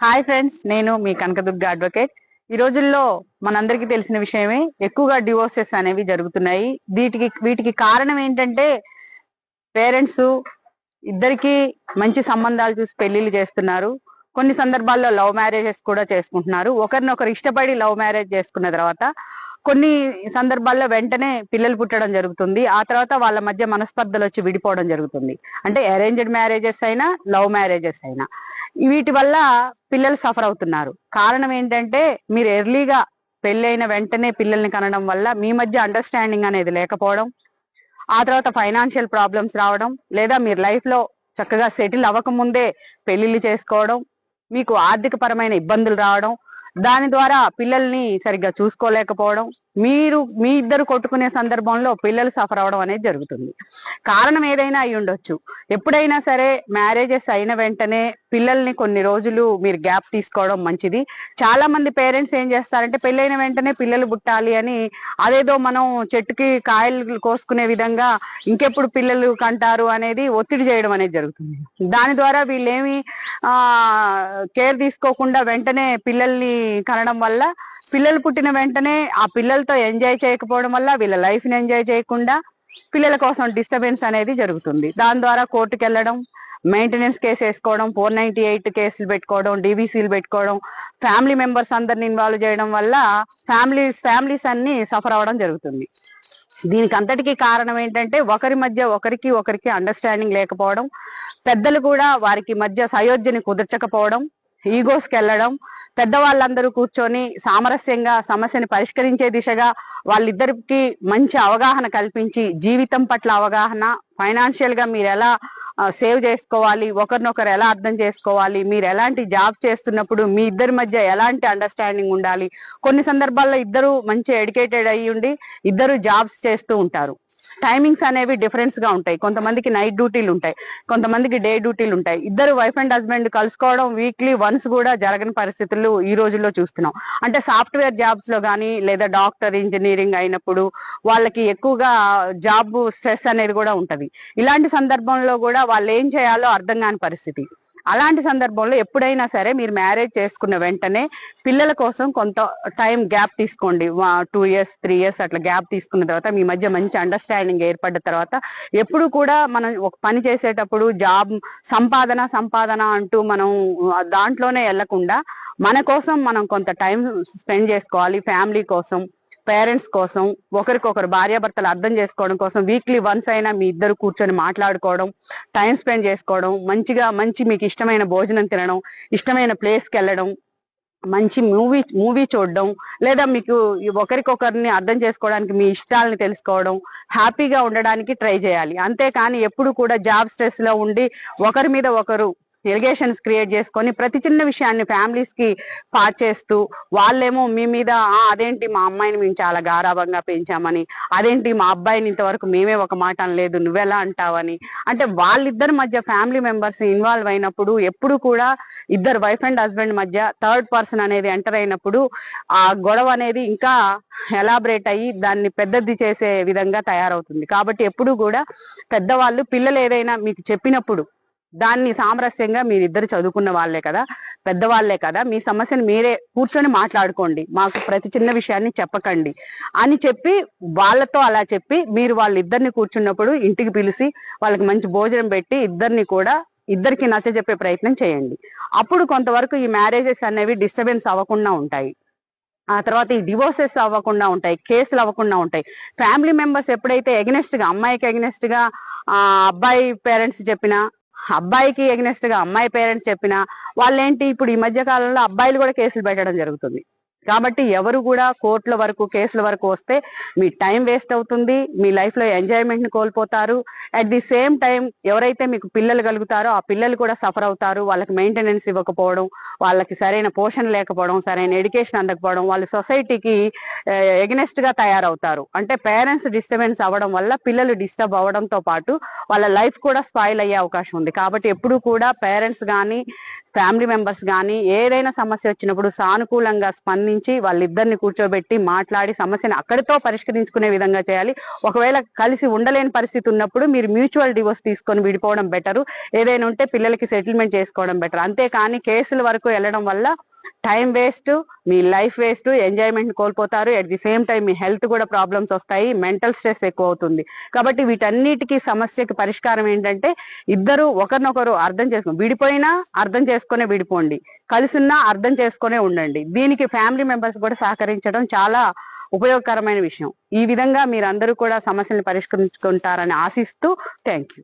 Hi friends, నేను మీ Kanakadurga advocate. ఈ రోజుల్లో మనందరికీ తెలిసిన విషయమే, ఎక్కువగా డివోర్సెస్ అనేవి జరుగుతున్నాయి. వీటికి కారణం ఏంటంటే పేరెంట్స్ ఇద్దరికి మంచి సంబంధాలు చూసి పెళ్లిళ్ళు చేస్తున్నారు. కొన్ని సందర్భాల్లో లవ్ మ్యారేజెస్ కూడా చేసుకుంటున్నారు. ఒకరినొకరు ఇష్టపడి లవ్ మ్యారేజ్ చేసుకున్న తర్వాత కొన్ని సందర్భాల్లో వెంటనే పిల్లలు పుట్టడం జరుగుతుంది. ఆ తర్వాత వాళ్ళ మధ్య మనస్పర్ధలు వచ్చి విడిపోవడం జరుగుతుంది. అంటే అరేంజ్డ్ మ్యారేజెస్ అయినా లవ్ మ్యారేజెస్ అయినా వీటి వల్ల పిల్లలు సఫర్ అవుతున్నారు. కారణం ఏంటంటే మీరు ఎర్లీగా పెళ్ళైన వెంటనే పిల్లల్ని కనడం వల్ల మీ మధ్య అండర్స్టాండింగ్ అనేది లేకపోవడం, ఆ తర్వాత ఫైనాన్షియల్ ప్రాబ్లమ్స్ రావడం, లేదా మీరు లైఫ్ లో చక్కగా సెటిల్ అవ్వక ముందే పెళ్లిళ్ళు చేసుకోవడం, మీకు ఆర్థిక పరమైన ఇబ్బందులు రావడం, దాని ద్వారా పిల్లల్ని సరిగ్గా చూసుకోలేకపోవడం, మీ ఇద్దరు కొట్టుకునే సందర్భంలో పిల్లలు సఫర్ అవడం అనేది జరుగుతుంది. కారణం ఏదైనా అయి ఉండొచ్చు. ఎప్పుడైనా సరే మ్యారేజెస్ అయిన వెంటనే పిల్లల్ని కొన్ని రోజులు మీరు గ్యాప్ తీసుకోవడం మంచిది. చాలా మంది పేరెంట్స్ ఏం చేస్తారంటే పెళ్ళైన వెంటనే పిల్లలు పుట్టాలి అని అదేదో మనం చెట్టుకి కాయలు కోసుకునే విధంగా ఇంకెప్పుడు పిల్లలు కంటారు అనేది ఒత్తిడి చేయడం అనేది జరుగుతుంది. దాని ద్వారా వీళ్ళేమి కేర్ తీసుకోకుండా వెంటనే పిల్లల్ని కనడం వల్ల పిల్లలు పుట్టిన వెంటనే ఆ పిల్లలతో ఎంజాయ్ చేయకపోవడం వల్ల వీళ్ళ లైఫ్ ని ఎంజాయ్ చేయకుండా పిల్లల కోసం డిస్టర్బెన్స్ అనేది జరుగుతుంది. దాని ద్వారా కోర్టుకు వెళ్ళడం, మెయింటెనెన్స్ కేసు వేసుకోవడం, 498 కేసులు పెట్టుకోవడం, డిబిసీలు పెట్టుకోవడం, ఫ్యామిలీ మెంబర్స్ అందరిని ఇన్వాల్వ్ చేయడం వల్ల ఫ్యామిలీస్ అన్ని సఫర్ అవ్వడం జరుగుతుంది. దీనికి అంతటికీ కారణం ఏంటంటే ఒకరి మధ్య ఒకరికి అండర్స్టాండింగ్ లేకపోవడం, పెద్దలు కూడా వారికి మధ్య సయోధ్యని కుదర్చకపోవడం, ఈగోస్కి వెళ్ళడం, పెద్దవాళ్ళందరూ కూర్చొని సామరస్యంగా సమస్యని పరిష్కరించే దిశగా వాళ్ళిద్దరికి మంచి అవగాహన కల్పించి, జీవితం పట్ల అవగాహన, ఫైనాన్షియల్ గా మీరు ఎలా సేవ్ చేసుకోవాలి, ఒకరినొకరు ఎలా అర్థం చేసుకోవాలి, మీరు ఎలాంటి జాబ్ చేస్తున్నప్పుడు మీ ఇద్దరి మధ్య ఎలాంటి అండర్స్టాండింగ్ ఉండాలి. కొన్ని సందర్భాల్లో ఇద్దరు మంచి ఎడ్యుకేటెడ్ అయ్యి ఉండి ఇద్దరు జాబ్స్ చేస్తూ ఉంటారు. టైమింగ్స్ అనేవి డిఫరెన్స్ గా ఉంటాయి. కొంతమందికి నైట్ డ్యూటీలు ఉంటాయి, కొంతమందికి డే డ్యూటీలు ఉంటాయి. ఇద్దరు వైఫ్ అండ్ హస్బెండ్ కలుసుకోవడం వీక్లీ వన్స్ కూడా జరగని పరిస్థితులు ఈ రోజుల్లో చూస్తున్నాం. అంటే సాఫ్ట్వేర్ జాబ్స్ లో కానీ లేదా డాక్టర్, ఇంజనీరింగ్ అయినప్పుడు వాళ్ళకి ఎక్కువగా జాబ్ స్ట్రెస్ అనేది కూడా ఉంటది. ఇలాంటి సందర్భంలో కూడా వాళ్ళు ఏం చేయాలో అర్థం కాని పరిస్థితి. అలాంటి సందర్భంలో ఎప్పుడైనా సరే మీరు మ్యారేజ్ చేసుకున్న వెంటనే పిల్లల కోసం కొంత టైం గ్యాప్ తీసుకోండి. 2 years 3 years అట్లా గ్యాప్ తీసుకున్న తర్వాత మీ మధ్య మంచి అండర్స్టాండింగ్ ఏర్పడ్డ తర్వాత ఎప్పుడు కూడా మనం ఒక పని చేసేటప్పుడు జాబ్ సంపాదన అంటూ మనం దాంట్లోనే వెళ్లకుండా మన కోసం మనం కొంత టైం స్పెండ్ చేసుకోవాలి. ఫ్యామిలీ కోసం, పేరెంట్స్ కోసం, ఒకరికొకరు భార్యాభర్తలు అర్థం చేసుకోవడం కోసం వీక్లీ వన్స్ అయినా మీ ఇద్దరు కూర్చొని మాట్లాడుకోవడం, టైం స్పెండ్ చేసుకోవడం, మంచి మీకు ఇష్టమైన భోజనం తినడం, ఇష్టమైన ప్లేస్కి వెళ్ళడం, మంచి మూవీ చూడడం, లేదా మీకు ఒకరికొకరిని అర్థం చేసుకోవడానికి మీ ఇష్టాలని తెలుసుకోవడం, హ్యాపీగా ఉండడానికి ట్రై చేయాలి. అంతేకాని ఎప్పుడు కూడా జాబ్ స్ట్రెస్ లో ఉండి ఒకరి మీద ఒకరు ఎలిగేషన్స్ క్రియేట్ చేసుకొని ప్రతి చిన్న విషయాన్ని ఫ్యామిలీస్ కి పాస్ చేస్తూ వాళ్ళేమో మీ మీద అదేంటి మా అమ్మాయిని మేము చాలా గారాబంగా పెంచామని, అదేంటి మా అబ్బాయిని ఇంతవరకు మేమే ఒక మాట అనలేదు నువ్వెలా అంటావని, అంటే వాళ్ళిద్దరి మధ్య ఫ్యామిలీ మెంబర్స్ ఇన్వాల్వ్ అయినప్పుడు ఎప్పుడు కూడా ఇద్దరు వైఫ్ అండ్ హస్బెండ్ మధ్య థర్డ్ పర్సన్ అనేది ఎంటర్ అయినప్పుడు ఆ గొడవ అనేది ఇంకా ఎలాబరేట్ అయ్యి దాన్ని పెద్దది చేసే విధంగా తయారవుతుంది. కాబట్టి ఎప్పుడు కూడా పెద్దవాళ్ళు పిల్లలు ఏదైనా మీకు చెప్పినప్పుడు దాన్ని సామరస్యంగా మీరిద్దరు చదువుకున్న వాళ్ళే కదా, పెద్దవాళ్లే కదా, మీ సమస్యను మీరే కూర్చొని మాట్లాడుకోండి, మాకు ప్రతి చిన్న విషయాన్ని చెప్పకండి అని చెప్పి వాళ్ళతో అలా చెప్పి మీరు వాళ్ళిద్దరిని కూర్చున్నప్పుడు ఇంటికి పిలిచి వాళ్ళకి మంచి భోజనం పెట్టి ఇద్దరికి నచ్చజెప్పే ప్రయత్నం చేయండి. అప్పుడు కొంతవరకు ఈ మ్యారేజెస్ అనేవి డిస్టర్బెన్స్ అవ్వకుండా ఉంటాయి. ఆ తర్వాత ఈ డివోర్సెస్ అవ్వకుండా ఉంటాయి, కేసులు అవ్వకుండా ఉంటాయి. ఫ్యామిలీ మెంబర్స్ ఎప్పుడైతే ఎగనెస్ట్ గా అమ్మాయికి ఎగనెస్ట్ గా అబ్బాయి పేరెంట్స్ చెప్పినా, అబ్బాయికి ఎగనెస్ట్ గా అమ్మాయి పేరెంట్స్ చెప్పినా వాళ్ళేంటి ఇప్పుడు ఈ మధ్య కాలంలో అబ్బాయిలు కూడా కేసులు పెట్టడం జరుగుతుంది. కాబట్టి ఎవరు కూడా కోర్టుల వరకు కేసుల వరకు వస్తే మీ టైం వేస్ట్ అవుతుంది, మీ లైఫ్ లో ఎంజాయ్మెంట్ ని కోల్పోతారు. అట్ ది సేమ్ టైం ఎవరైతే మీకు పిల్లలు కలుగుతారో ఆ పిల్లలు కూడా సఫర్ అవుతారు. వాళ్ళకి మెయింటెనెన్స్ ఇవ్వకపోవడం, వాళ్ళకి సరైన పోషణ లేకపోవడం, సరైన ఎడ్యుకేషన్ అందకపోవడం, వాళ్ళు సొసైటీకి ఎగనెస్ట్ గా తయారవుతారు. అంటే పేరెంట్స్ డిస్టర్బెన్స్ అవ్వడం వల్ల పిల్లలు డిస్టర్బ్ అవ్వడంతో పాటు వాళ్ళ లైఫ్ కూడా స్పాయిల్ అయ్యే అవకాశం ఉంది. కాబట్టి ఎప్పుడు కూడా పేరెంట్స్ కానీ ఫ్యామిలీ మెంబర్స్ కానీ ఏదైనా సమస్య వచ్చినప్పుడు సానుకూలంగా స్పందించి సంప్రదించి వాళ్ళిద్దరిని కూర్చోబెట్టి మాట్లాడి సమస్యను అక్కడితో పరిష్కరించుకునే విధంగా చేయాలి. ఒకవేళ కలిసి ఉండలేని పరిస్థితి ఉన్నప్పుడు మీరు మ్యూచువల్ డివోర్స్ తీసుకొని విడిపోవడం బెటరు. ఏదైనా ఉంటే పిల్లలకి సెటిల్మెంట్ చేసుకోవడం బెటర్. అంతేకాని కేసుల వరకు వెళ్ళడం వల్ల టైం వేస్ట్, మీ లైఫ్ వేస్ట్, ఎంజాయ్మెంట్ కోల్పోతారు. At the same time me health కూడా ప్రాబ్లమ్స్ వస్తాయి, మెంటల్ స్ట్రెస్ ఎక్కువ అవుతుంది. కాబట్టి వీటన్నిటికీ సమస్యకి పరిష్కారం ఏంటంటే ఇద్దరు ఒకరినొకరు అర్థం చేసుకోండి. విడిపోయినా అర్థం చేసుకునే విడిపోండి, కలిసిన్నా అర్థం చేసుకునే ఉండండి. దీనికి ఫ్యామిలీ మెంబర్స్ కూడా సహకరించడం చాలా ఉపయోగకరమైన విషయం. ఈ విధంగా మీరందరూ కూడా సమస్యలను పరిష్కరించుకుంటారని ఆశిస్తూ థ్యాంక్ యూ.